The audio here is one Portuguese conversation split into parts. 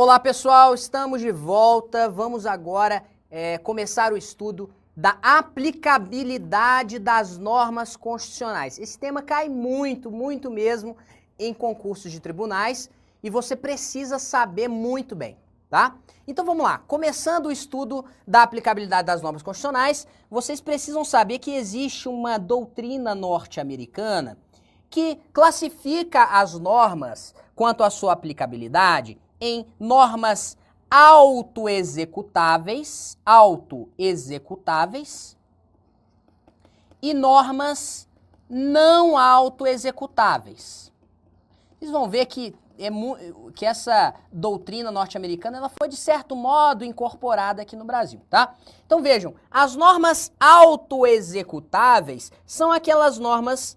Olá pessoal, estamos de volta. Vamos agora começar o estudo da aplicabilidade das normas constitucionais. Esse tema cai muito mesmo em concursos de tribunais e você precisa saber muito bem, tá? Então vamos lá, começando o estudo da aplicabilidade das normas constitucionais, vocês precisam saber que existe uma doutrina norte-americana que classifica as normas quanto à sua aplicabilidade em normas autoexecutáveis e normas não autoexecutáveis. Vocês vão ver que essa doutrina norte-americana ela foi, de certo modo, incorporada aqui no Brasil, tá? Então vejam, as normas autoexecutáveis são aquelas normas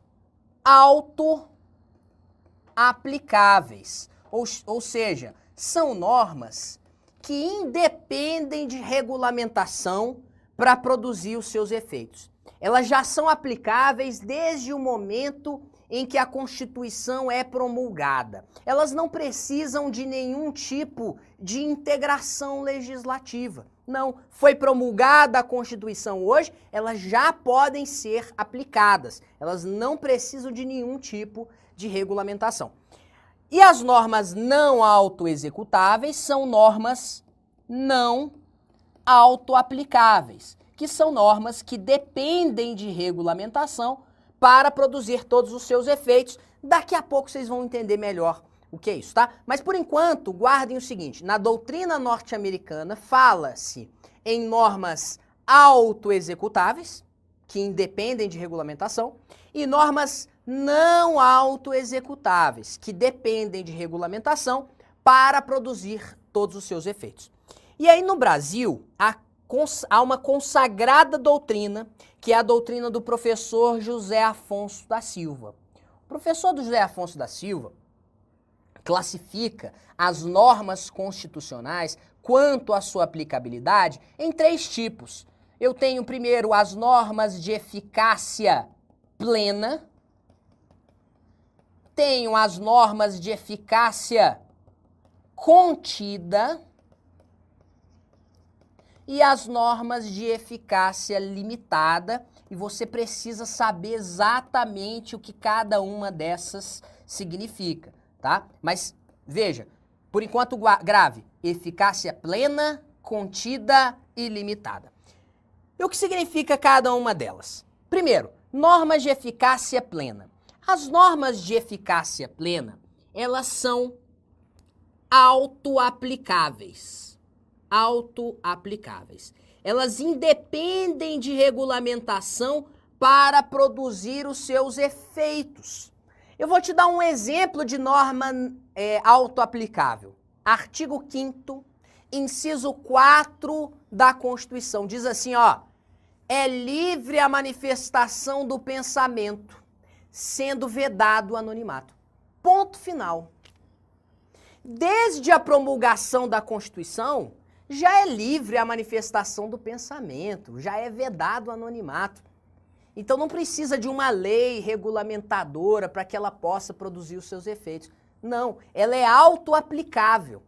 autoaplicáveis, ou seja, são normas que independem de regulamentação para produzir os seus efeitos. Elas já são aplicáveis desde o momento em que a Constituição é promulgada. Elas não precisam de nenhum tipo de integração legislativa. Não, foi promulgada a Constituição hoje, elas já podem ser aplicadas. Elas não precisam de nenhum tipo de regulamentação. E as normas não autoexecutáveis são normas não autoaplicáveis, que são normas que dependem de regulamentação para produzir todos os seus efeitos. Daqui a pouco vocês vão entender melhor o que é isso, tá? Mas por enquanto, guardem o seguinte, na doutrina norte-americana fala-se em normas autoexecutáveis, que independem de regulamentação, e normas não autoexecutáveis, que dependem de regulamentação para produzir todos os seus efeitos. E aí no Brasil, há uma consagrada doutrina, que é a doutrina do professor José Afonso da Silva. O professor José Afonso da Silva classifica as normas constitucionais quanto à sua aplicabilidade em 3 tipos. Eu tenho primeiro as normas de eficácia plena, tenho as normas de eficácia contida e as normas de eficácia limitada, e você precisa saber exatamente o que cada uma dessas significa, tá? Mas veja, por enquanto grave, eficácia plena, contida e limitada. E o que significa cada uma delas? Primeiro, normas de eficácia plena. As normas de eficácia plena, elas são autoaplicáveis. Elas independem de regulamentação para produzir os seus efeitos. Eu vou te dar um exemplo de norma autoaplicável. Artigo 5º, inciso 4 da Constituição. Diz assim, ó, é livre a manifestação do pensamento, sendo vedado o anonimato. Ponto final. Desde a promulgação da Constituição, já é livre a manifestação do pensamento, já é vedado o anonimato. Então não precisa de uma lei regulamentadora para que ela possa produzir os seus efeitos. Não, ela é autoaplicável.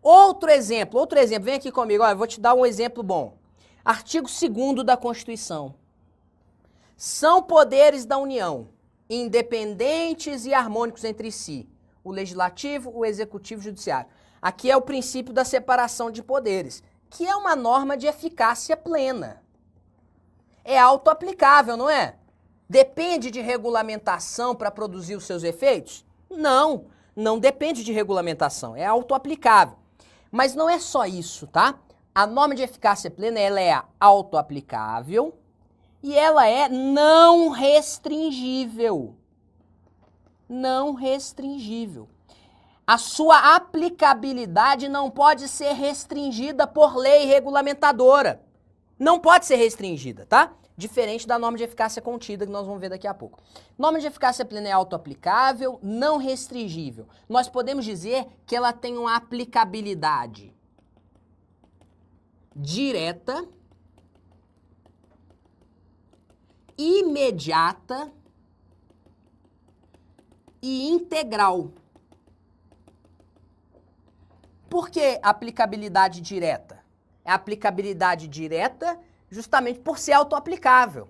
Outro exemplo, vem aqui comigo, olha, eu vou te dar um exemplo bom. Artigo 2º da Constituição. São poderes da União, independentes e harmônicos entre si, o legislativo, o executivo e o judiciário. Aqui é o princípio da separação de poderes, que é uma norma de eficácia plena. É autoaplicável, não é? Depende de regulamentação para produzir os seus efeitos? Não, não depende de regulamentação, é autoaplicável. Mas não é só isso, tá? A norma de eficácia plena, ela é autoaplicável e ela é não restringível. Não restringível. A sua aplicabilidade não pode ser restringida por lei regulamentadora. Não pode ser restringida, tá? Diferente da norma de eficácia contida, que nós vamos ver daqui a pouco. Norma de eficácia plena é autoaplicável, não restringível. Nós podemos dizer que ela tem uma aplicabilidade direta, imediata e integral. por que aplicabilidade direta? É aplicabilidade direta justamente por ser autoaplicável.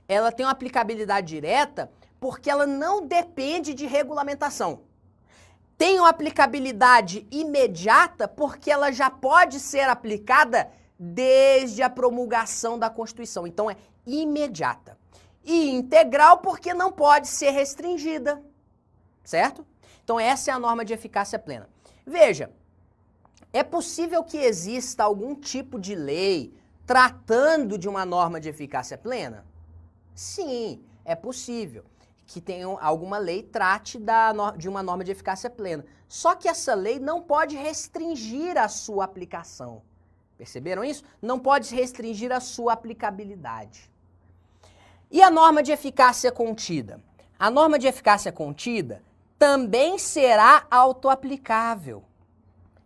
Ela tem uma aplicabilidade direta porque ela não depende de regulamentação. Tem uma aplicabilidade imediata porque ela já pode ser aplicada desde a promulgação da Constituição. Então, é imediata. E integral porque não pode ser restringida, certo? Então, essa é a norma de eficácia plena. Veja, é possível que exista algum tipo de lei tratando de uma norma de eficácia plena? Sim, é possível que tenha alguma lei trate de uma norma de eficácia plena. Só que essa lei não pode restringir a sua aplicação. Perceberam isso? Não pode restringir a sua aplicabilidade. E a norma de eficácia contida? A norma de eficácia contida também será autoaplicável.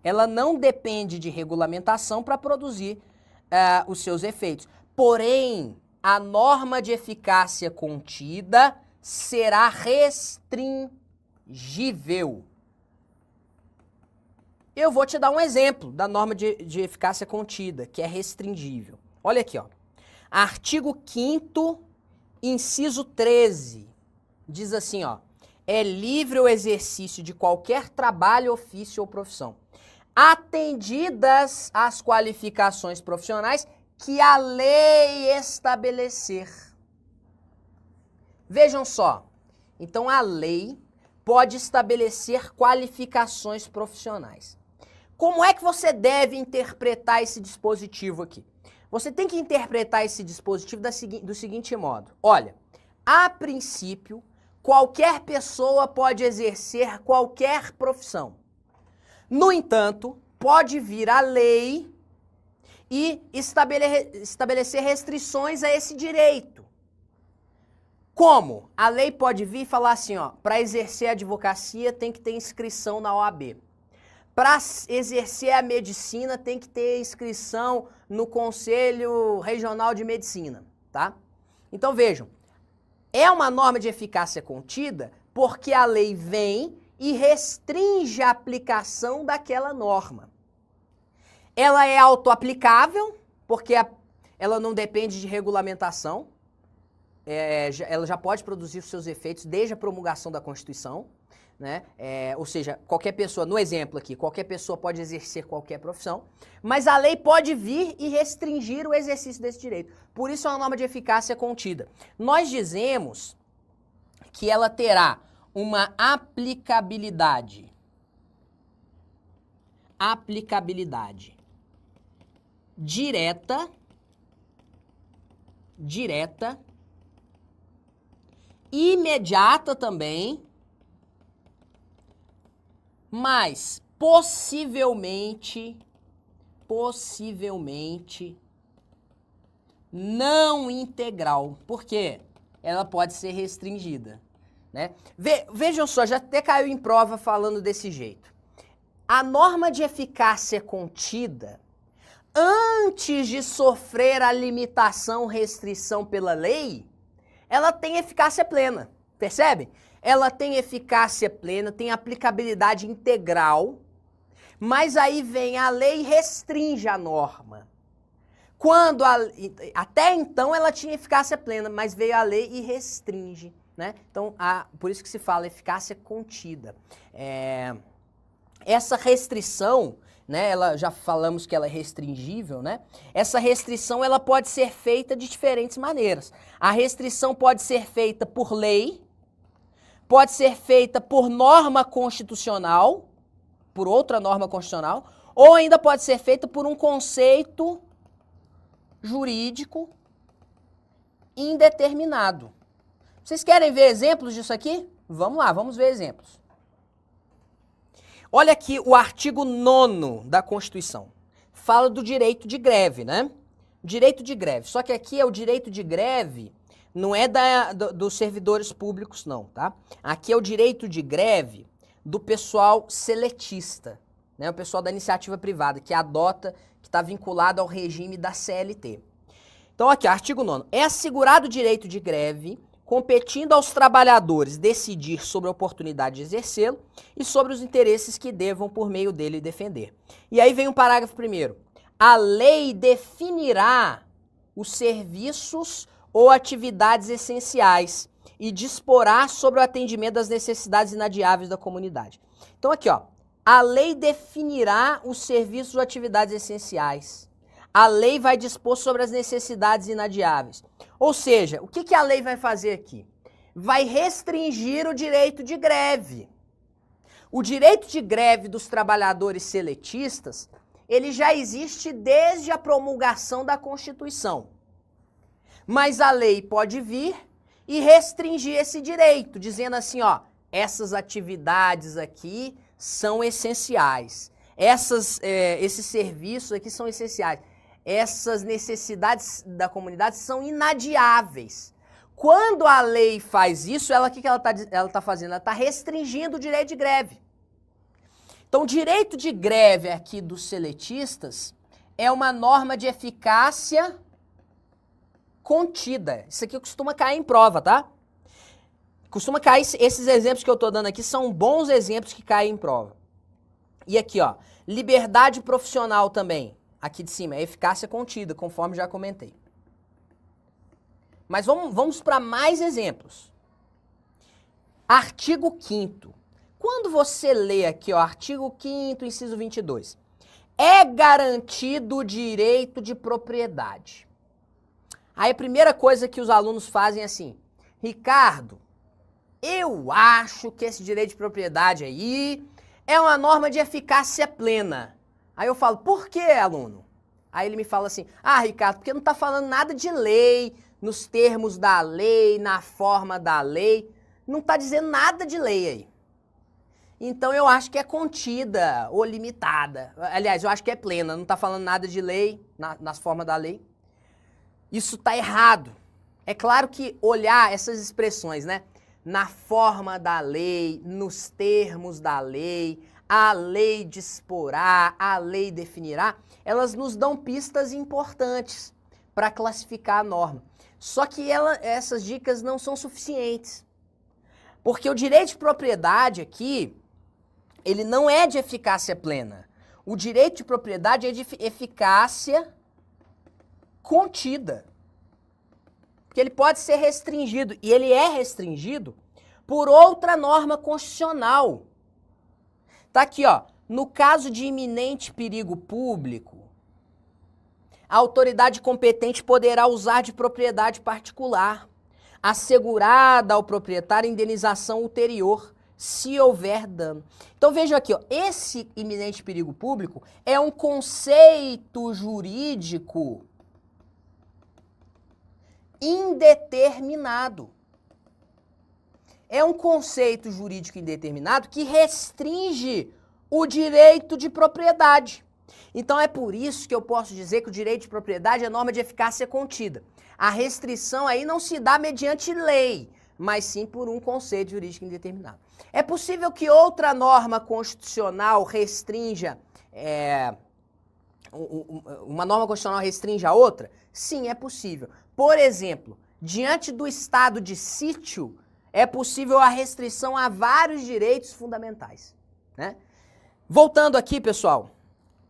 Ela não depende de regulamentação para produzir os seus efeitos. Porém, a norma de eficácia contida será restringível. Eu vou te dar um exemplo da norma de eficácia contida, que é restringível. Olha aqui, ó. Artigo 5º, inciso 13, diz assim, ó. É livre o exercício de qualquer trabalho, ofício ou profissão, atendidas as qualificações profissionais que a lei estabelecer. Vejam só, então a lei pode estabelecer qualificações profissionais. Como é que você deve interpretar esse dispositivo aqui? Você tem que interpretar esse dispositivo do seguinte modo. Olha, a princípio, qualquer pessoa pode exercer qualquer profissão. No entanto, pode vir a lei e estabelecer restrições a esse direito. Como? A lei pode vir e falar assim, ó, para exercer a advocacia tem que ter inscrição na OAB. Para exercer a medicina tem que ter inscrição no Conselho Regional de Medicina, tá? Então vejam, é uma norma de eficácia contida porque a lei vem e restringe a aplicação daquela norma. Ela é autoaplicável porque ela não depende de regulamentação. Ela já pode produzir os seus efeitos desde a promulgação da Constituição, né? Ou seja, qualquer pessoa, no exemplo aqui, qualquer pessoa pode exercer qualquer profissão, mas a lei pode vir e restringir o exercício desse direito. Por isso é uma norma de eficácia contida. Nós dizemos que ela terá uma aplicabilidade direta, imediata também, mas possivelmente não integral. Por quê? Ela pode ser restringida, né? Vejam só, já até caiu em prova falando desse jeito. A norma de eficácia contida, antes de sofrer a limitação, restrição pela lei, ela tem eficácia plena, percebe? Ela tem eficácia plena, tem aplicabilidade integral, mas aí vem a lei e restringe a norma. Até então ela tinha eficácia plena, mas veio a lei e restringe, né? Então, por isso que se fala eficácia contida. Essa restrição, né, já falamos que ela é restringível, né? Essa restrição ela pode ser feita de diferentes maneiras. A restrição pode ser feita por lei, pode ser feita por norma constitucional, por outra norma constitucional, ou ainda pode ser feita por um conceito jurídico indeterminado. Vocês querem ver exemplos disso aqui? Vamos lá, vamos ver exemplos. Olha aqui o artigo 9º da Constituição. Fala do direito de greve, né? Direito de greve. Só que aqui é o direito de greve, não é dos servidores públicos, não, tá? Aqui é o direito de greve do pessoal seletista, né? O pessoal da iniciativa privada, que está vinculado ao regime da CLT. Então aqui, artigo 9º. É assegurado o direito de greve competindo aos trabalhadores decidir sobre a oportunidade de exercê-lo e sobre os interesses que devam por meio dele defender. E aí vem o parágrafo 1º. A lei definirá os serviços ou atividades essenciais e disporá sobre o atendimento das necessidades inadiáveis da comunidade. Então aqui, ó, a lei definirá os serviços ou atividades essenciais. A lei vai dispor sobre as necessidades inadiáveis. Ou seja, o que a lei vai fazer aqui? Vai restringir o direito de greve. O direito de greve dos trabalhadores seletistas, ele já existe desde a promulgação da Constituição. Mas a lei pode vir e restringir esse direito, dizendo assim, ó, essas atividades aqui são essenciais. Esses serviços aqui são essenciais. Essas necessidades da comunidade são inadiáveis. Quando a lei faz isso, o que ela está fazendo? Ela está restringindo o direito de greve. Então, o direito de greve aqui dos seletistas é uma norma de eficácia contida. Isso aqui costuma cair em prova, tá? Costuma cair, esses exemplos que eu estou dando aqui são bons exemplos que caem em prova. E aqui, ó, liberdade profissional também. Aqui de cima, é eficácia contida, conforme já comentei. Mas vamos para mais exemplos. Artigo 5º. Quando você lê aqui, ó, artigo 5º, inciso 22, é garantido o direito de propriedade. Aí a primeira coisa que os alunos fazem é assim, Ricardo, eu acho que esse direito de propriedade aí é uma norma de eficácia plena. Aí eu falo, por que, aluno? Aí ele me fala assim, Ricardo, porque não está falando nada de lei, nos termos da lei, na forma da lei, não está dizendo nada de lei aí. Então eu acho que é contida ou limitada. Aliás, eu acho que é plena, não está falando nada de lei, nas formas da lei. Isso está errado. É claro que olhar essas expressões, né? Na forma da lei, nos termos da lei, a lei disporá, a lei definirá, elas nos dão pistas importantes para classificar a norma. Só que essas dicas não são suficientes. Porque o direito de propriedade aqui, ele não é de eficácia plena. O direito de propriedade é de eficácia contida. Porque ele pode ser restringido, e ele é restringido por outra norma constitucional. Tá aqui, ó. No caso de iminente perigo público, a autoridade competente poderá usar de propriedade particular, assegurada ao proprietário indenização ulterior, se houver dano. Então vejam aqui, ó, esse iminente perigo público é um conceito jurídico indeterminado. É um conceito jurídico indeterminado que restringe o direito de propriedade. Então é por isso que eu posso dizer que o direito de propriedade é norma de eficácia contida. A restrição aí não se dá mediante lei, mas sim por um conceito jurídico indeterminado. É possível que outra norma constitucional restrinja, uma norma constitucional restrinja a outra? Sim, é possível. Por exemplo, diante do estado de sítio, é possível a restrição a vários direitos fundamentais, né? Voltando aqui, pessoal,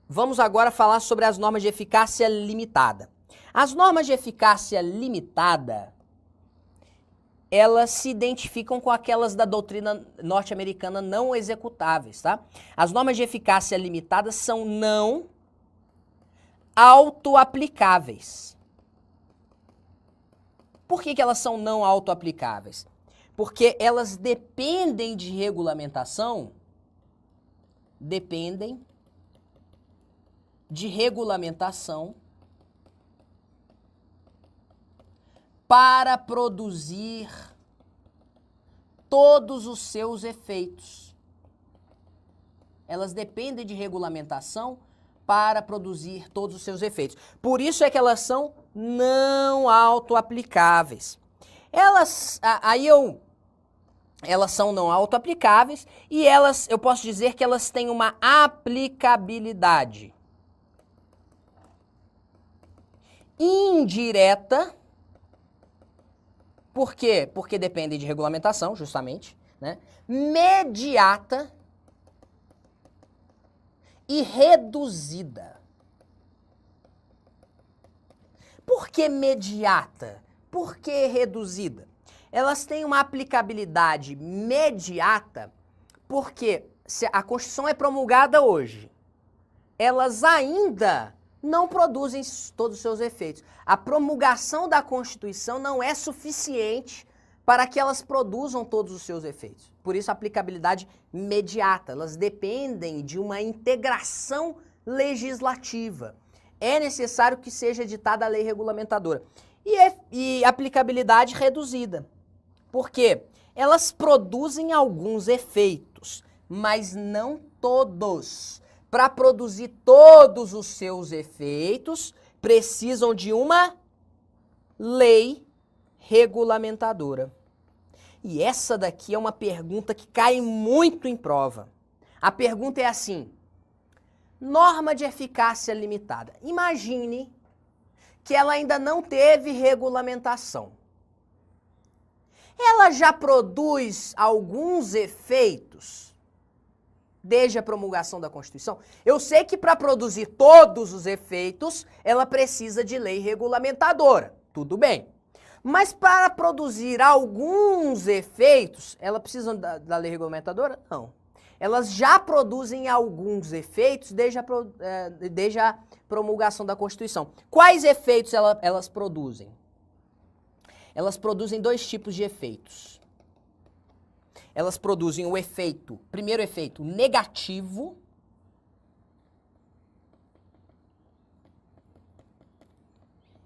vamos agora falar sobre as normas de eficácia limitada. As normas de eficácia limitada, elas se identificam com aquelas da doutrina norte-americana não executáveis, tá? As normas de eficácia limitada são não autoaplicáveis. Por que elas são não autoaplicáveis? Porque elas dependem de regulamentação, para produzir todos os seus efeitos. Elas dependem de regulamentação para produzir todos os seus efeitos. Por isso é que elas são não autoaplicáveis. Elas são não autoaplicáveis e eu posso dizer que elas têm uma aplicabilidade indireta Por quê? Porque dependem de regulamentação, justamente, né? Mediata e reduzida. Por que mediata? Por que reduzida? Elas têm uma aplicabilidade imediata porque se a Constituição é promulgada hoje, elas ainda não produzem todos os seus efeitos. A promulgação da Constituição não é suficiente para que elas produzam todos os seus efeitos. Por isso, a aplicabilidade imediata. Elas dependem de uma integração legislativa. É necessário que seja editada a lei regulamentadora. E aplicabilidade reduzida. Por quê? Elas produzem alguns efeitos, mas não todos. Para produzir todos os seus efeitos, precisam de uma lei regulamentadora. E essa daqui é uma pergunta que cai muito em prova. A pergunta é assim: norma de eficácia limitada. Imagine que ela ainda não teve regulamentação. Ela já produz alguns efeitos desde a promulgação da Constituição? Eu sei que para produzir todos os efeitos, ela precisa de lei regulamentadora. Tudo bem. Mas para produzir alguns efeitos, ela precisa da lei regulamentadora? Não. Elas já produzem alguns efeitos desde a promulgação da Constituição. Quais efeitos elas produzem? Elas produzem dois tipos de efeitos. Elas produzem o efeito, primeiro efeito negativo,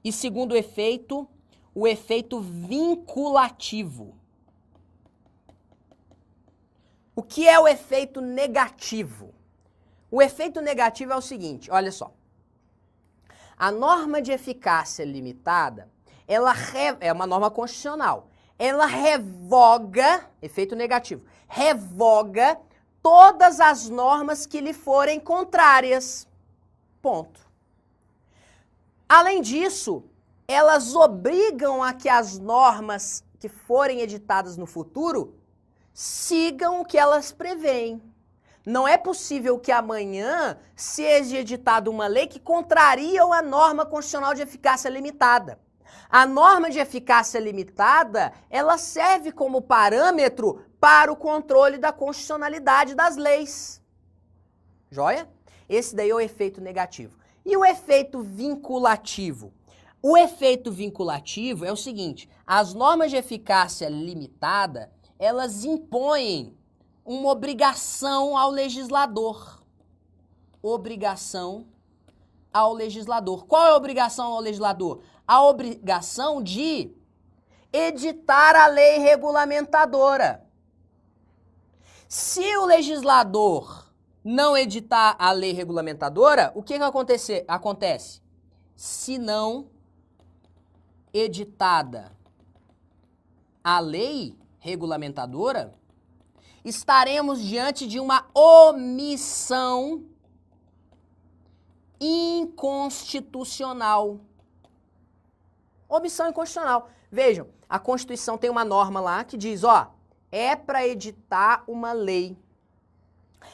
e segundo efeito, o efeito vinculativo. O que é o efeito negativo? O efeito negativo é o seguinte, olha só. A norma de eficácia limitada, é uma norma constitucional. Ela revoga, efeito negativo, revoga todas as normas que lhe forem contrárias. Ponto. Além disso, elas obrigam a que as normas que forem editadas no futuro sigam o que elas preveem. Não é possível que amanhã seja editada uma lei que contraria a norma constitucional de eficácia limitada. A norma de eficácia limitada, ela serve como parâmetro para o controle da constitucionalidade das leis. Joia? Esse daí é o efeito negativo. E o efeito vinculativo? O efeito vinculativo é o seguinte: as normas de eficácia limitada, elas impõem uma obrigação ao legislador. Obrigação ao legislador. Qual é a obrigação ao legislador? A obrigação de editar a lei regulamentadora. Se o legislador não editar a lei regulamentadora, o que acontece? Se não editada a lei regulamentadora, estaremos diante de uma omissão inconstitucional. Omissão inconstitucional. Vejam, a Constituição tem uma norma lá que diz, ó, é para editar uma lei.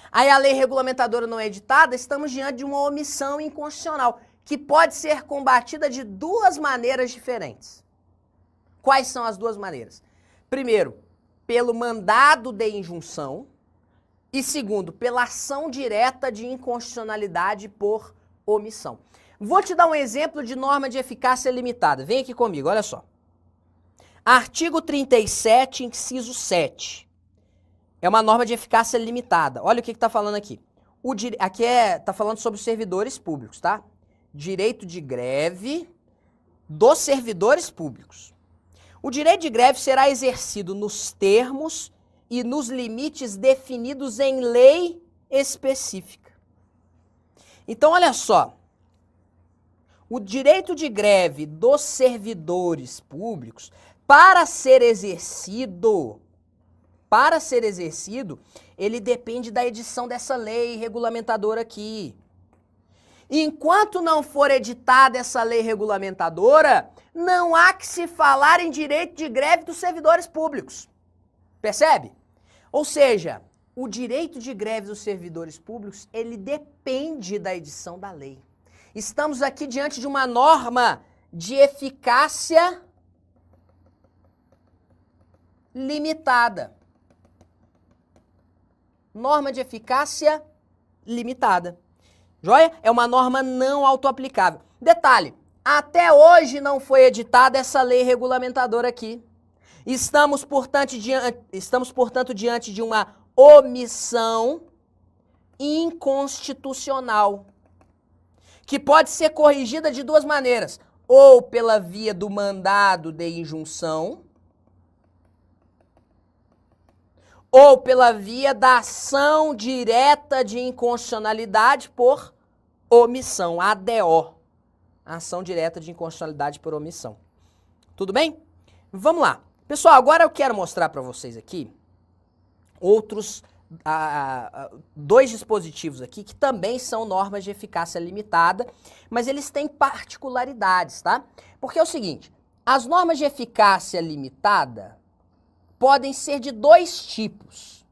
Aí a lei regulamentadora não é editada, estamos diante de uma omissão inconstitucional, que pode ser combatida de duas maneiras diferentes. Quais são as duas maneiras? Primeiro, pelo mandado de injunção, e segundo, pela ação direta de inconstitucionalidade por omissão. Vou te dar um exemplo de norma de eficácia limitada. Vem aqui comigo, olha só. Artigo 37, inciso 7. É uma norma de eficácia limitada. Olha o que está falando aqui. Aqui está falando sobre os servidores públicos, tá? Direito de greve dos servidores públicos. O direito de greve será exercido nos termos e nos limites definidos em lei específica. Então, olha só. O direito de greve dos servidores públicos, para ser exercido, ele depende da edição dessa lei regulamentadora aqui. Enquanto não for editada essa lei regulamentadora, não há que se falar em direito de greve dos servidores públicos. Percebe? Ou seja, o direito de greve dos servidores públicos, ele depende da edição da lei. Estamos aqui diante de uma norma de eficácia limitada. Norma de eficácia limitada. Joia? É uma norma não autoaplicável. Detalhe, até hoje não foi editada essa lei regulamentadora aqui. Estamos, portanto, diante de uma omissão inconstitucional, que pode ser corrigida de duas maneiras, ou pela via do mandado de injunção, ou pela via da ação direta de inconstitucionalidade por omissão, ADO. Ação direta de inconstitucionalidade por omissão. Tudo bem? Vamos lá. Pessoal, agora eu quero mostrar para vocês aqui outros dois dispositivos aqui que também são normas de eficácia limitada, mas eles têm particularidades, tá? Porque é o seguinte, as normas de eficácia limitada podem ser de dois tipos.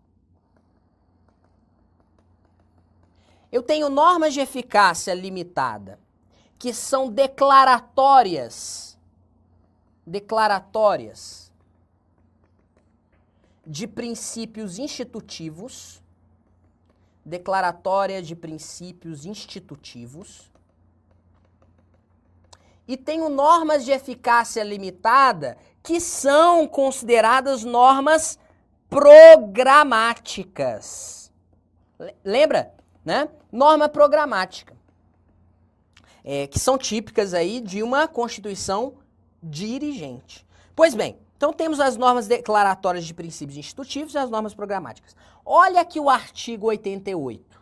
Eu tenho normas de eficácia limitada que são declaratórias de princípios institutivos, e tenho normas de eficácia limitada que são consideradas normas programáticas. Lembra, né? Norma programática, que são típicas aí de uma Constituição dirigente. Pois bem, então temos as normas declaratórias de princípios institutivos e as normas programáticas. Olha aqui o artigo 88.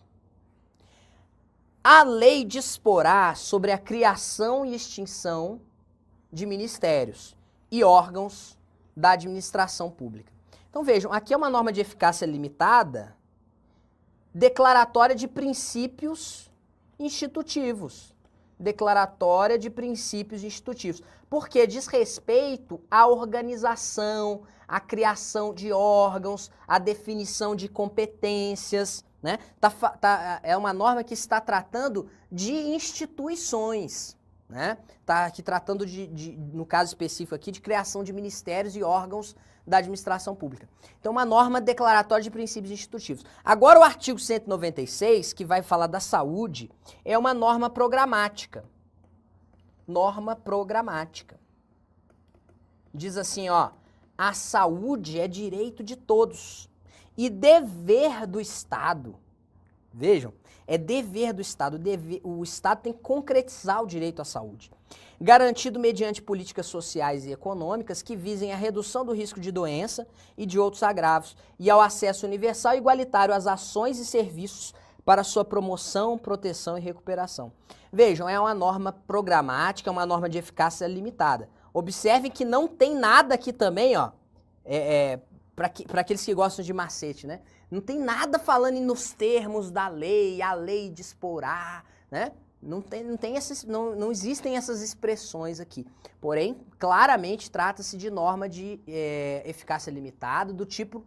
A lei disporá sobre a criação e extinção de ministérios e órgãos da administração pública. Então vejam, aqui é uma norma de eficácia limitada, declaratória de princípios institutivos. Declaratória de princípios institutivos, porque diz respeito à organização, à criação de órgãos, à definição de competências, né? É uma norma que está tratando de instituições, né? Está aqui tratando no caso específico aqui, de criação de ministérios e órgãos da administração pública. Então, uma norma declaratória de princípios institutivos. Agora, o artigo 196, que vai falar da saúde, é uma norma programática. Norma programática. Diz assim, ó, a saúde é direito de todos e dever do Estado. Vejam, é dever do Estado. O Estado tem que concretizar o direito à saúde, garantido mediante políticas sociais e econômicas que visem a redução do risco de doença e de outros agravos e ao acesso universal e igualitário às ações e serviços para sua promoção, proteção e recuperação. Vejam, é uma norma programática, é uma norma de eficácia limitada. Observem que não tem nada aqui também, ó, para aqueles que gostam de macete, né? Não tem nada falando nos termos da lei, a lei disporá, né? Não existem essas expressões aqui. Porém, claramente trata-se de norma de eficácia limitada, do tipo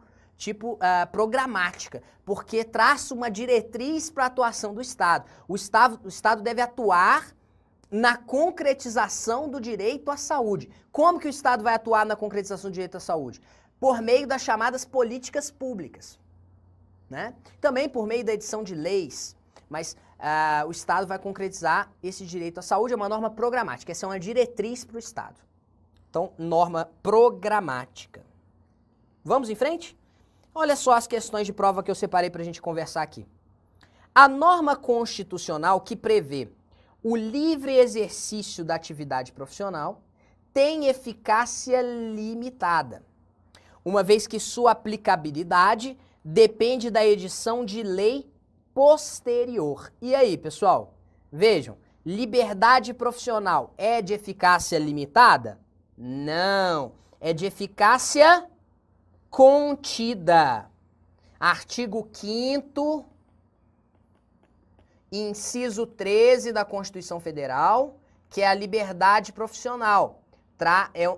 programática, porque traça uma diretriz para a atuação do Estado. O Estado deve atuar na concretização do direito à saúde. Como que o Estado vai atuar na concretização do direito à saúde? Por meio das chamadas políticas públicas, né? Também por meio da edição de leis, mas o Estado vai concretizar esse direito à saúde, é uma norma programática, essa é uma diretriz para o Estado. Então, norma programática. Vamos em frente? Olha só as questões de prova que eu separei para a gente conversar aqui. A norma constitucional que prevê o livre exercício da atividade profissional tem eficácia limitada, uma vez que sua aplicabilidade depende da edição de lei posterior. E aí, pessoal? Vejam, liberdade profissional é de eficácia limitada? Não, é de eficácia contida. Artigo 5º inciso 13 da Constituição Federal, que é a liberdade profissional.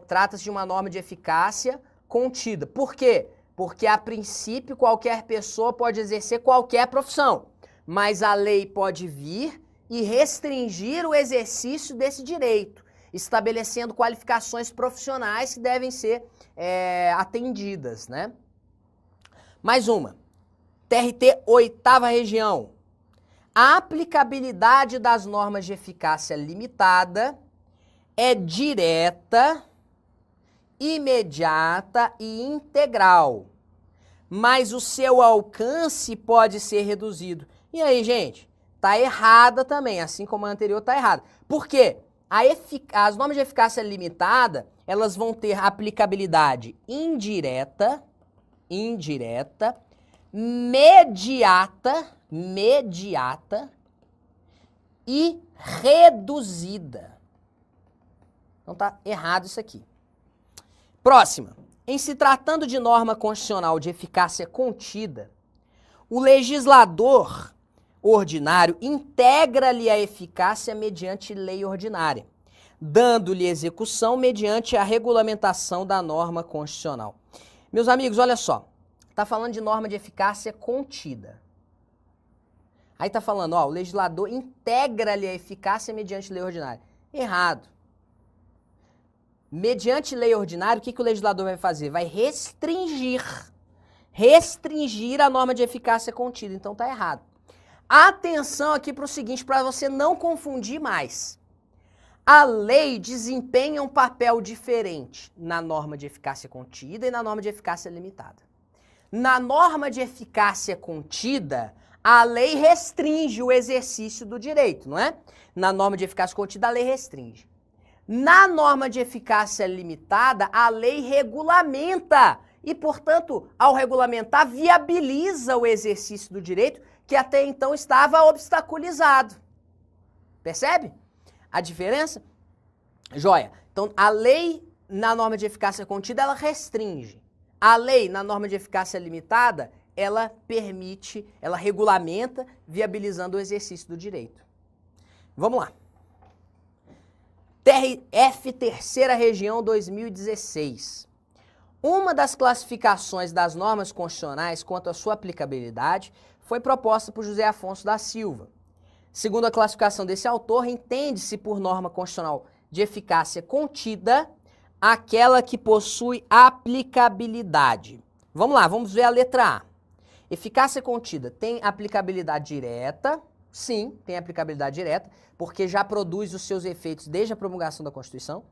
Trata-se de uma norma de eficácia contida. Por quê? Porque, a princípio, qualquer pessoa pode exercer qualquer profissão, mas a lei pode vir e restringir o exercício desse direito, estabelecendo qualificações profissionais que devem ser atendidas, né? Mais uma. TRT, 8ª região. A aplicabilidade das normas de eficácia limitada é direta, imediata e integral, mas o seu alcance pode ser reduzido. E aí, gente? Tá errada também, assim como a anterior tá errada. Por quê? As normas de eficácia limitada, elas vão ter aplicabilidade indireta, mediata e reduzida. Então tá errado isso aqui. Próxima. Em se tratando de norma constitucional de eficácia contida, o legislador ordinário integra-lhe a eficácia mediante lei ordinária, dando-lhe execução mediante a regulamentação da norma constitucional. Meus amigos, olha só. Tá falando de norma de eficácia contida. Aí tá falando, ó, o legislador integra-lhe a eficácia mediante lei ordinária. Errado. Mediante lei ordinária, o que o legislador vai fazer? Vai restringir a norma de eficácia contida. Então tá errado. Atenção aqui para o seguinte, para você não confundir mais. A lei desempenha um papel diferente na norma de eficácia contida e na norma de eficácia limitada. Na norma de eficácia contida, a lei restringe o exercício do direito, não é? Na norma de eficácia contida, a lei restringe. Na norma de eficácia limitada, a lei regulamenta e, portanto, ao regulamentar, viabiliza o exercício do direito que até então estava obstaculizado. Percebe a diferença? Joia. Então, a lei na norma de eficácia contida, ela restringe. A lei, na norma de eficácia limitada, ela permite, ela regulamenta, viabilizando o exercício do direito. Vamos lá. TRF, 3ª região, 2016. Uma das classificações das normas constitucionais quanto à sua aplicabilidade foi proposta por José Afonso da Silva. Segundo a classificação desse autor, entende-se por norma constitucional de eficácia contida aquela que possui aplicabilidade. Vamos lá, vamos ver a letra A. Eficácia contida tem aplicabilidade direta? Sim, tem aplicabilidade direta, porque já produz os seus efeitos desde a promulgação da Constituição.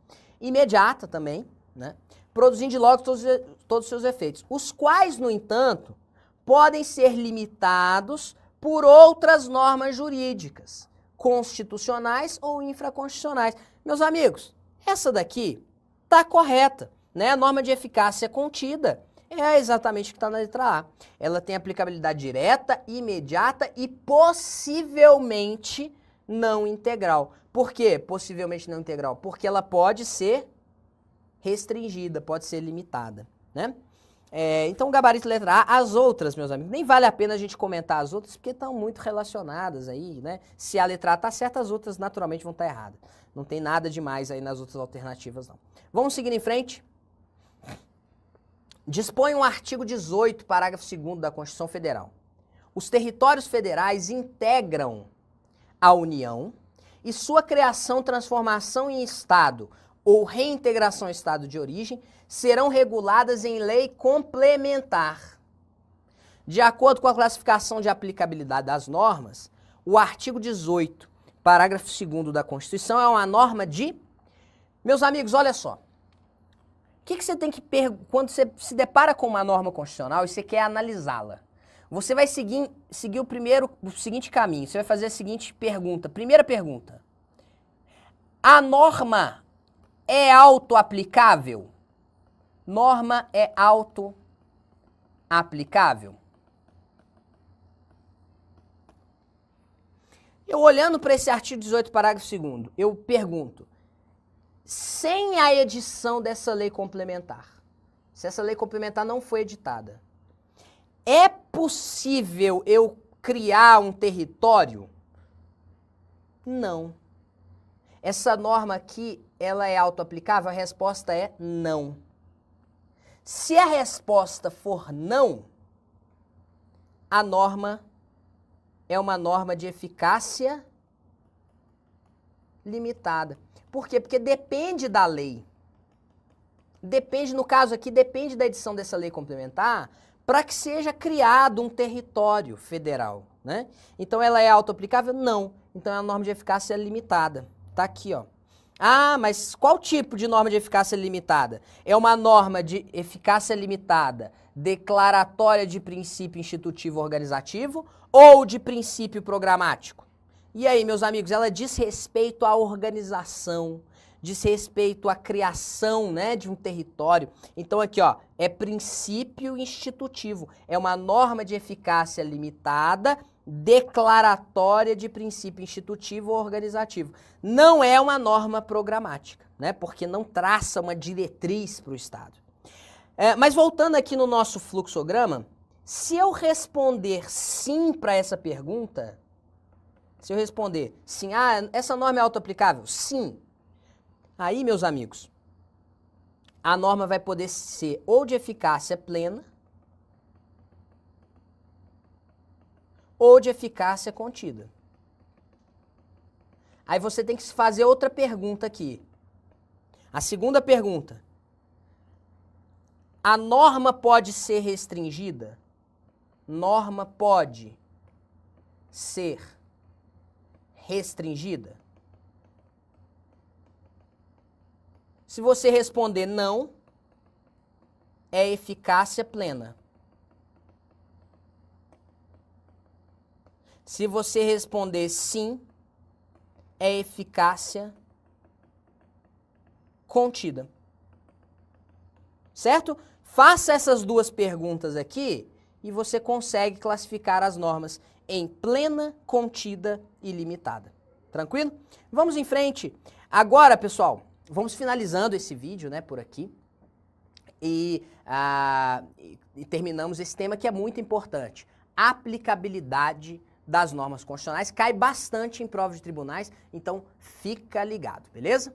Imediata também, né? Produzindo logo todos os seus efeitos, os quais, no entanto, podem ser limitados por outras normas jurídicas, constitucionais ou infraconstitucionais. Meus amigos, essa daqui está correta, né? A norma de eficácia contida é exatamente o que está na letra A. Ela tem aplicabilidade direta, imediata e possivelmente não integral. Por quê? Possivelmente não integral? Porque ela pode ser restringida, pode ser limitada, né? Então, gabarito letra A. As outras, meus amigos, nem vale a pena a gente comentar as outras, porque estão muito relacionadas aí, né? Se a letra A está certa, as outras naturalmente vão estar erradas. Não tem nada demais aí nas outras alternativas, não. Vamos seguir em frente? Dispõe o artigo 18, parágrafo 2º da Constituição Federal. Os territórios federais integram a União e sua criação, transformação em Estado ou reintegração ao Estado de origem serão reguladas em lei complementar. De acordo com a classificação de aplicabilidade das normas, o artigo 18, parágrafo 2º da Constituição é uma norma de... Meus amigos, olha só. O que você tem que perguntar quando você se depara com uma norma constitucional e você quer analisá-la? Você vai seguir o seguinte caminho. Você vai fazer a seguinte pergunta. Primeira pergunta. A norma é autoaplicável? Norma é autoaplicável? Eu olhando para esse artigo 18, parágrafo 2º, eu pergunto, sem a edição dessa lei complementar, se essa lei complementar não foi editada, é possível eu criar um território Não. Essa norma aqui, ela é autoaplicável? A resposta é não. Se a resposta for não, a norma é uma norma de eficácia limitada. Por quê? Porque depende da lei. Depende, no caso aqui, depende da edição dessa lei complementar para que seja criado um território federal, né? Então ela é autoaplicável? Não. Então é uma norma de eficácia limitada. Tá aqui, ó. Ah, mas qual tipo de norma de eficácia limitada? É uma norma de eficácia limitada declaratória de princípio institutivo organizativo ou de princípio programático? E aí, meus amigos, ela diz respeito à organização, diz respeito à criação, né, de um território. Então aqui, ó, é princípio institutivo, é uma norma de eficácia limitada, declaratória de princípio institutivo ou organizativo. Não é uma norma programática, né, porque não traça uma diretriz para o Estado. Mas voltando aqui no nosso fluxograma, se eu responder sim para essa pergunta, se eu responder sim, essa norma é autoaplicável? Sim. Aí, meus amigos, a norma vai poder ser ou de eficácia plena ou de eficácia contida. Aí você tem que fazer outra pergunta aqui. A segunda pergunta. A norma pode ser restringida? Norma pode ser restringida? Se você responder não, é eficácia plena. Se você responder sim, é eficácia contida. Certo? Faça essas duas perguntas aqui e você consegue classificar as normas em plena, contida e limitada. Tranquilo? Vamos em frente. Agora, pessoal, vamos finalizando esse vídeo, né, por aqui. E terminamos esse tema que é muito importante. Aplicabilidade das normas constitucionais. Cai bastante em prova de tribunais, então fica ligado, beleza?